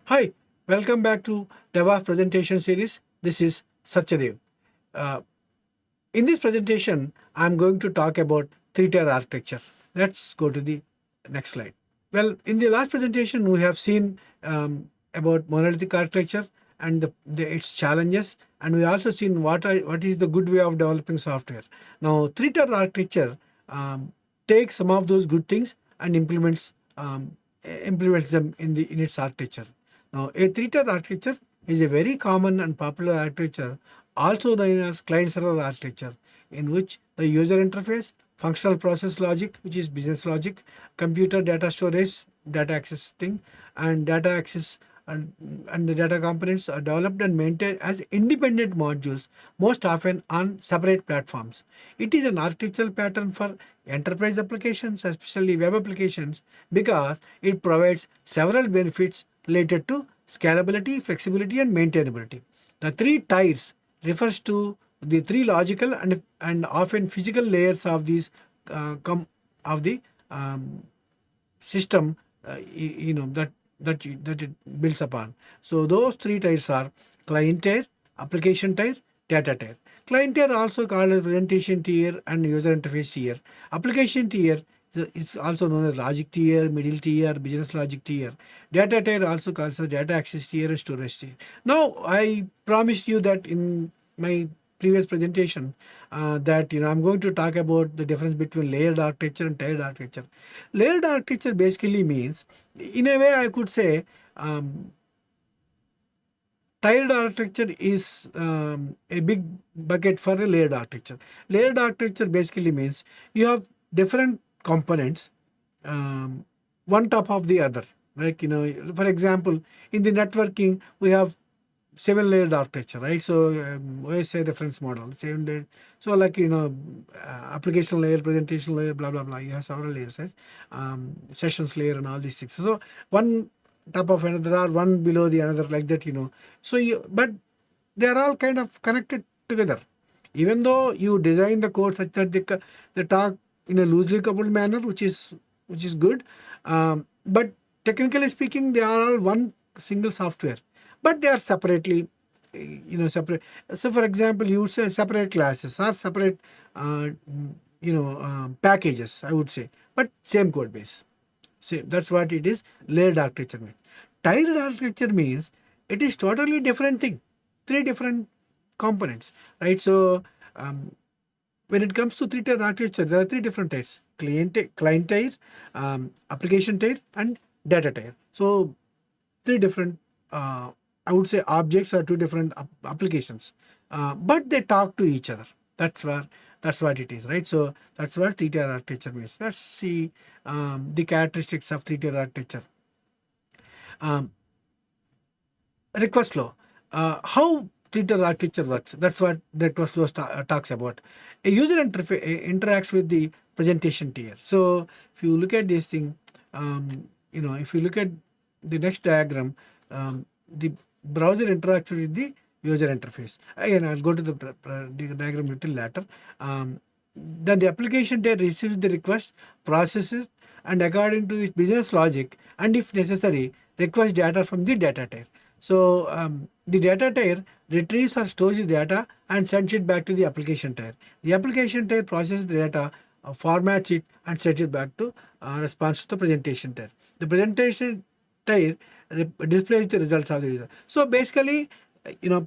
Hi, welcome back to DevOps presentation series. This is Satyadev. Uh, in this presentation, I'm going to talk about three-tier architecture. Let's go to the next slide. Well, in the last presentation, we have seen about monolithic architecture and its challenges, and we also seen what is the good way of developing software. Now, three-tier architecture takes some of those good things and implements them in its architecture. Now, a three-tier architecture is a very common and popular architecture, also known as client-server architecture, in which the user interface, functional process logic, which is business logic, computer data storage, data access thing, and data access and the data components are developed and maintained as independent modules, most often on separate platforms. It is an architectural pattern for enterprise applications, especially web applications, because it provides several benefits related to scalability, flexibility, and maintainability. The three tiers refers to the three logical and often physical layers of these of the system, that it builds upon. So those three tiers are client tier, application tier, data tier. Client tier also called as presentation tier and user interface tier. Application tier is also known as logic tier, middle tier, business logic tier. Data tier also called as data access tier and storage tier. Now I promised you that in my previous presentation that I'm going to talk about the difference between layered architecture and tiered architecture. Layered architecture basically means, in a way I could say, tiered architecture is a big bucket for a layered architecture. Layered architecture basically means you have different components, one top of the other. Like, for example, in the networking, we have 7-layered architecture, right? So OSI reference model, 7 layered. So like, application layer, presentation layer, blah, blah, blah. You have several layers, right? Sessions layer and all these things. So one top of another or one below the another, like that, So but they are all kind of connected together. Even though you design the code such that they talk in a loosely coupled manner, which is good. But technically speaking, they are all one single software, but they are separately, separate. So for example, you would say separate classes or separate, packages, I would say, but same code base. So that's what it is. Layered architecture means. Tiered architecture means it is totally different thing. Three different components, right? So when it comes to three-tier architecture, there are three different tiers: client tier, application tier, and data tier. So three different, I would say, objects are two different applications, but they talk to each other. That's what it is, right? So that's what three-tier architecture means. Let's see the characteristics of three-tier architecture. Request flow. How three-tier architecture works? That's what the request flow talks about. A user interacts with the presentation tier. So if you look at this thing, if you look at the next diagram, the browser interacts with the user interface. Again, I'll go to the diagram a little later. Then the application tier receives the request, processes, and according to its business logic, and if necessary, requests data from the data tier. So the data tier retrieves or stores the data and sends it back to the application tier. The application tier processes the data, formats it, and sends it back to response to the presentation tier. The presentation tier displays the results of the user. So basically,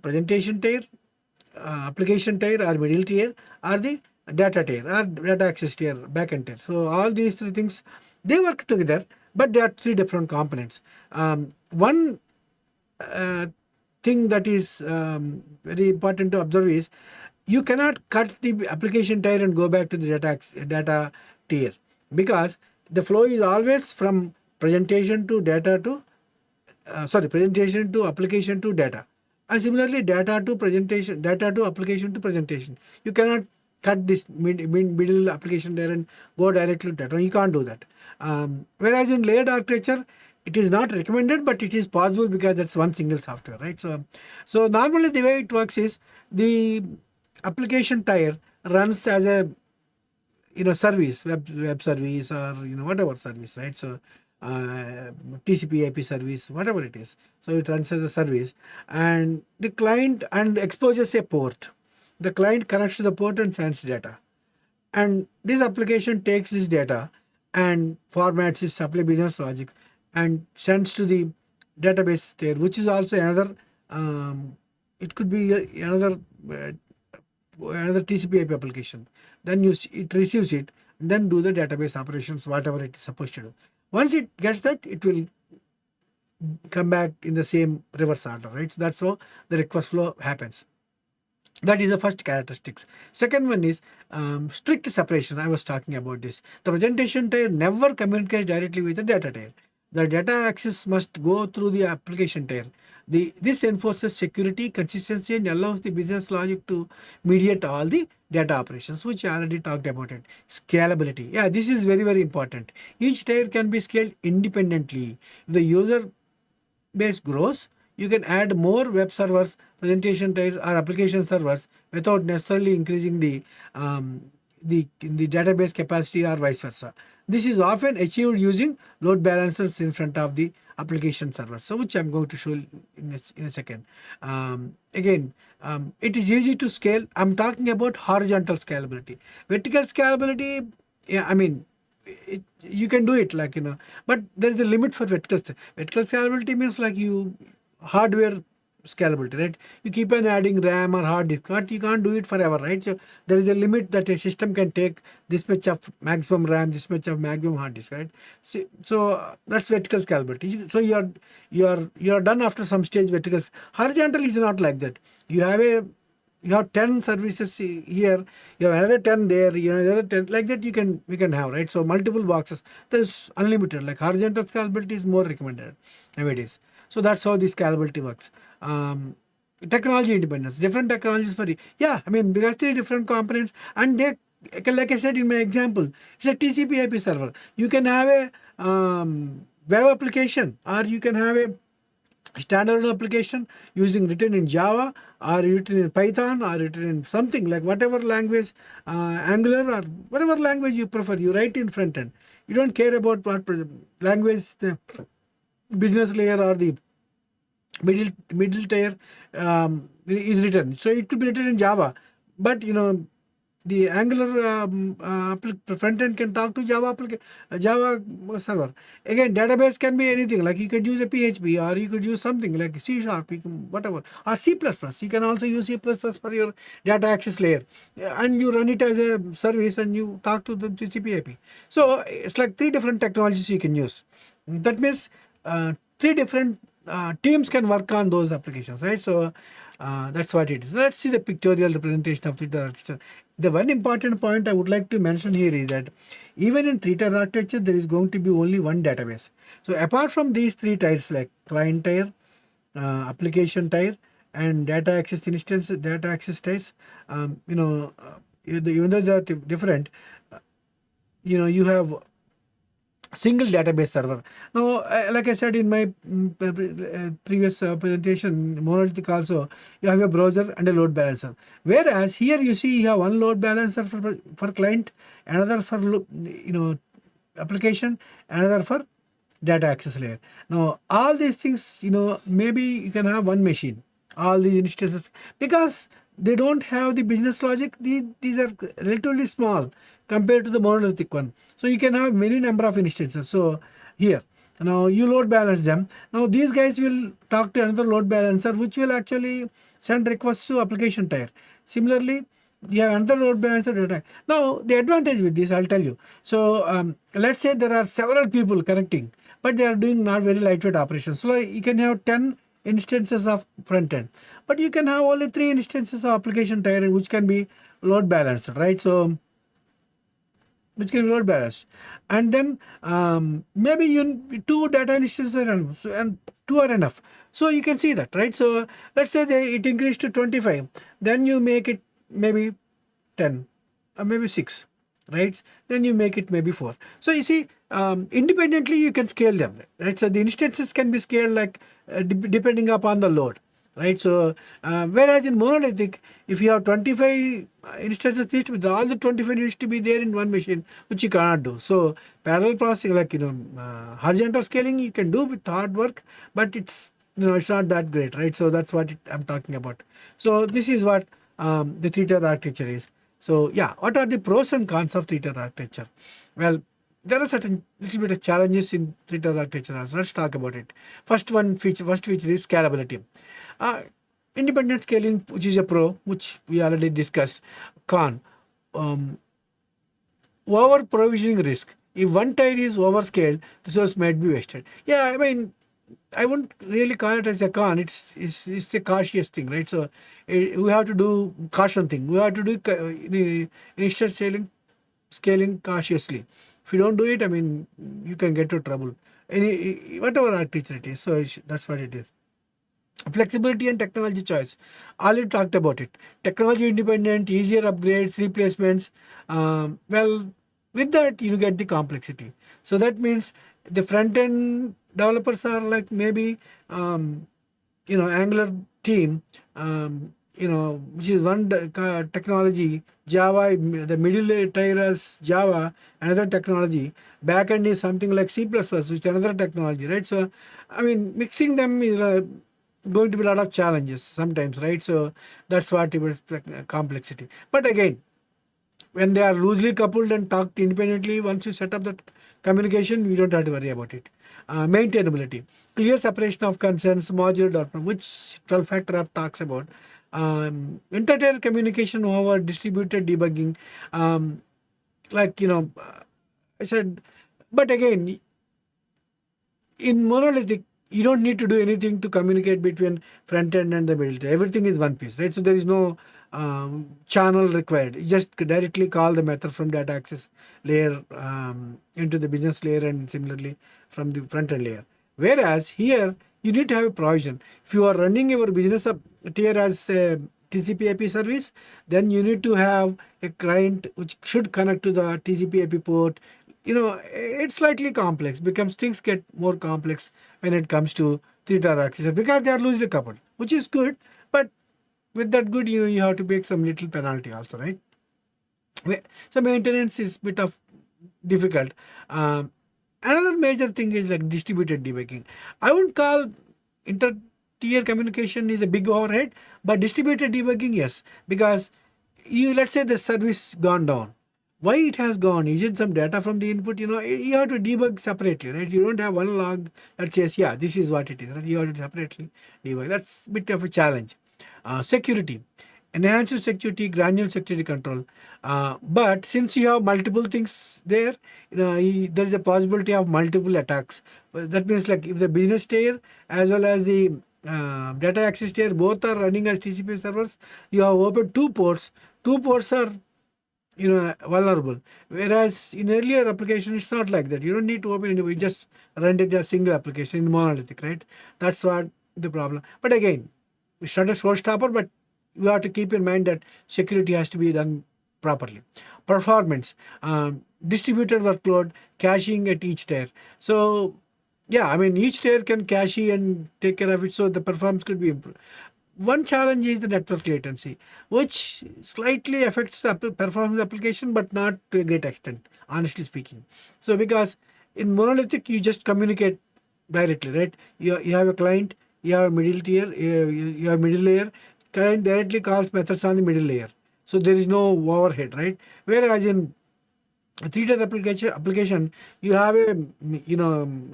presentation tier, application tier or middle tier, or the data tier or data access tier, backend tier. So all these three things, they work together, but they are three different components. One thing that is very important to observe is you cannot cut the application tier and go back to the data tier, because the flow is always from presentation to data to presentation to application to data, and similarly data to presentation, data to application to presentation. You cannot cut this middle application there and go directly to data. You can't do that. Whereas in layered architecture, it is not recommended, but it is possible because that's one single software, right? So normally the way it works is the application tier runs as a service, web service, or whatever service, right? So uh, TCP IP service, whatever it is. So it runs as a service, and the client and exposes a port. The client connects to the port and sends data, and this application takes this data and formats its supply business logic and sends to the database there, which is also another. It could be uh, another TCP IP application. Then it receives it, and then do the database operations, whatever it is supposed to do. Once it gets that, it will come back in the same reverse order, right? So that's how the request flow happens. That is the first characteristics. Second one is strict separation. I was talking about this. The presentation tier never communicates directly with the data tier. The data access must go through the application tier. This enforces security, consistency, and allows the business logic to mediate all the data operations, which I already talked about it. Scalability. Yeah, this is very, very important. Each tier can be scaled independently. If the user base grows, you can add more web servers, presentation tiers, or application servers without necessarily increasing the database capacity or vice versa. This is often achieved using load balancers in front of the application servers, so which I'm going to show in a second. It is easy to scale. I'm talking about horizontal scalability. Vertical scalability, yeah, I mean, you can do it, like, but there is a limit for vertical scalability. Means like hardware scalability, right? You keep on adding RAM or hard disk, but you can't do it forever, right? So there is a limit that a system can take this much of maximum RAM, this much of maximum hard disk, right? So that's vertical scalability. So you are done after some stage. Horizontal is not like that. You have 10 services here, you have another 10 there, another 10, like that we can have, right? So multiple boxes. There's unlimited. Like horizontal scalability is more recommended nowadays. So that's how the scalability works. Technology independence. Different technologies for it. Yeah, I mean, because 3 different components, and they, like I said in my example, it's a TCP IP server. You can have a web application, or you can have a standard application written in Java, or written in Python, or written in something like whatever language, Angular, or whatever language you prefer. You write in front end. You don't care about what language the business layer or the middle tier is written. So it could be written in Java, but the Angular front end can talk to Java server. Again, database can be anything. Like you could use a PHP, or you could use something like C Sharp, whatever, or C++. You can also use C++ for your data access layer, and you run it as a service, and you talk to the TCP IP. So it's like 3 different technologies you can use. That means 3 different teams can work on those applications, right? So that's what it is. Let's see the pictorial representation of 3-tier architecture. The one important point I would like to mention here is that even in 3-tier architecture, there is going to be only one database. So apart from these 3 tiers, like client tier, application tier, and data access tiers, even though they are different, you have single database server. Now, like I said in my previous presentation, monolithic also, you have a browser and a load balancer. Whereas here you see you have one load balancer for client, another for application, another for data access layer. Now, all these things, maybe you can have one machine, all these instances, because they don't have the business logic. These are relatively small compared to the monolithic one. So you can have many number of instances. So here, now you load balance them. Now these guys will talk to another load balancer, which will actually send requests to application tier. Similarly, you have another load balancer data. Now the advantage with this, I'll tell you. So let's say there are several people connecting, but they are doing not very lightweight operations. So you can have 10 instances of front end, but you can have only 3 instances of application tier, which can be load balanced, right? So which can be load balanced, and then maybe 2 data instances are enough, and 2 are enough. So you can see that, right? So let's say it increased to 25, then you make it maybe 10, or maybe 6, right? Then you make it maybe 4. So you see, independently you can scale them, right? So the instances can be scaled like depending upon the load. right? So whereas in monolithic, if you have 25 instances, needs to be all the 25 needs to be there in one machine, which you cannot do. So parallel processing, like horizontal scaling, you can do with hard work, but it's it's not that great, right? So that's what I'm talking about. So this is what the three-tier architecture is. So yeah, what are the pros and cons of three-tier architecture? Well, there are certain little bit of challenges in three-tier architecture also. Let's talk about it. First feature is scalability. Uh, Independent scaling, which is a pro, which we already discussed. Con, um, over provisioning risk. If one tier is overscaled, resource might be wasted. Yeah, I mean, I wouldn't really call it as a con. It's a cautious thing, right? So we have to do caution thing. We have to do initial scaling cautiously. If you don't do it, I mean, you can get to trouble. Any whatever architecture it is. So that's what it is. Flexibility and technology choice. Already talked about it. Technology independent, easier upgrades, replacements. Well, with that you get the complexity. So that means the front end developers are like maybe Angular team, which is one technology. Java, the middle tier is Java, another technology. Backend is something like C++, which is another technology, right? So, I mean, mixing them is going to be a lot of challenges sometimes, right? So that's what it is, complexity. But again, when they are loosely coupled and talked independently, once you set up that communication, you don't have to worry about it. Maintainability, clear separation of concerns, modular development, which 12 factor app talks about. Inter-tier communication over distributed debugging, like I said. But again, in monolithic, you don't need to do anything to communicate between front end and the middle. Everything is one piece, right? So there is no channel required. You just directly call the method from data access layer into the business layer, and similarly from the front end layer. Whereas here you need to have a provision. If you are running your business up tier as a TCP IP service, then you need to have a client which should connect to the TCP IP port. It's slightly complex, becomes things get more complex when it comes to three-tier architecture because they are loosely coupled, which is good. But with that good, you have to make some little penalty also, right? So maintenance is bit of difficult. Another major thing is like distributed debugging. I wouldn't call inter-tier communication is a big overhead, but distributed debugging, yes, because let's say the service gone down. Why it has gone? Is it some data from the input? You have to debug separately, right? You don't have one log that says, yeah, this is what it is. Right? You have to separately debug. That's a bit of a challenge. Security, enhanced security, granular security control. But since you have multiple things there, there is a possibility of multiple attacks. That means like if the business tier as well as the data access tier both are running as TCP servers, you have opened two ports. Two ports are vulnerable. Whereas in earlier application, it's not like that. You don't need to open it. You just run it as a single application in monolithic, right? That's what the problem. But again, it's not a showstopper, but you have to keep in mind that security has to be done properly. Performance, distributed workload, caching at each tier. So yeah, I mean each tier can cache and take care of it, so the performance could be improved. One challenge is the network latency, which slightly affects the performance of the application, but not to a great extent, honestly speaking. So because in monolithic, you just communicate directly, right? You have a client, you have a middle tier, you have middle layer. Client directly calls methods on the middle layer. So there is no overhead, right? Whereas in a three-tier application, you have a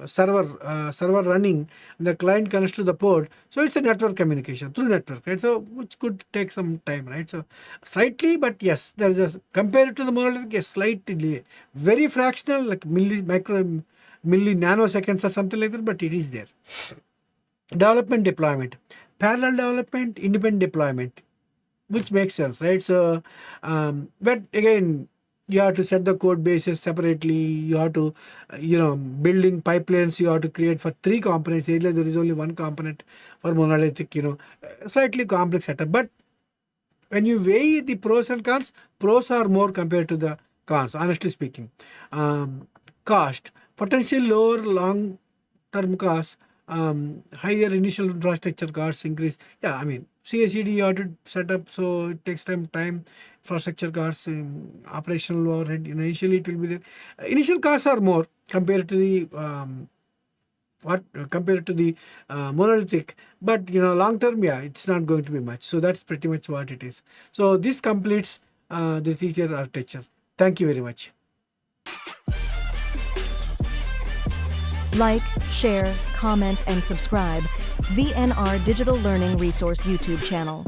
server running, and the client connects to the port, so it's a network communication through network, right? So which could take some time, right? So slightly, but yes, there is a, compared to the monolithic, a slight delay, very fractional, like milli nanoseconds or something like that, but it is there. Development deployment, parallel development, independent deployment, which makes sense, right? So but again, you have to set the code bases separately. You have to building pipelines you have to create for three components. Earlier there is only one component for monolithic, slightly complex setup. But when you weigh the pros and cons, pros are more compared to the cons, honestly speaking. Cost, potentially lower long term costs, higher initial infrastructure costs increase. Yeah, I mean, CI/CD you have to set up, so it takes time. Infrastructure costs, operational overhead. Initially it will be there. Initial costs are more compared to the monolithic, but long term, yeah, it's not going to be much. So that's pretty much what it is. So this completes the teacher architecture. Thank you very much. Like, share, comment, and subscribe VNR Digital Learning Resource YouTube channel.